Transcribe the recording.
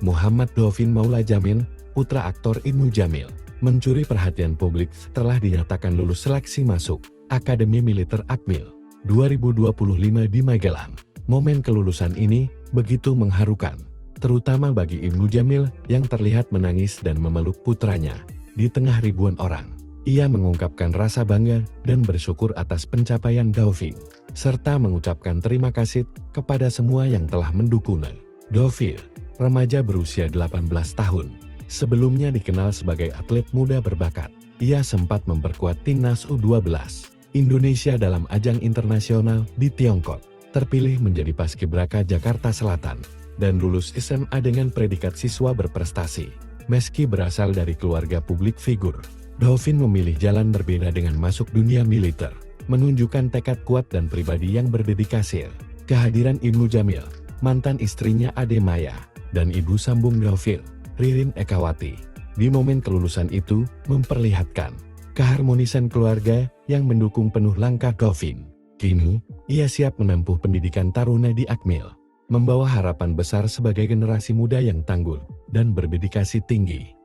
Muhammad Dovin Maula Jamil, putra aktor Ibnu Jamil, mencuri perhatian publik setelah dinyatakan lulus seleksi masuk Akademi Militer Akmil 2025 di Magelang. Momen kelulusan ini begitu mengharukan, terutama bagi Ibnu Jamil yang terlihat menangis dan memeluk putranya di tengah ribuan orang. Ia mengungkapkan rasa bangga dan bersyukur atas pencapaian Dovin, serta mengucapkan terima kasih kepada semua yang telah mendukungnya. Dovin, remaja berusia 18 tahun, sebelumnya dikenal sebagai atlet muda berbakat. Ia sempat memperkuat timnas U12 Indonesia dalam ajang internasional di Tiongkok, terpilih menjadi paskibraka Jakarta Selatan, dan lulus SMA dengan predikat siswa berprestasi. Meski berasal dari keluarga publik figur, Dovin memilih jalan berbeda dengan masuk dunia militer, menunjukkan tekad kuat dan pribadi yang berdedikasi. Kehadiran Ibnu Jamil, mantan istrinya Ade Maya, dan ibu sambung Dovin, Ririn Ekawati, di momen kelulusan itu memperlihatkan keharmonisan keluarga yang mendukung penuh langkah Dovin. Kini, ia siap menempuh pendidikan taruna di Akmil, membawa harapan besar sebagai generasi muda yang tangguh dan berdedikasi tinggi.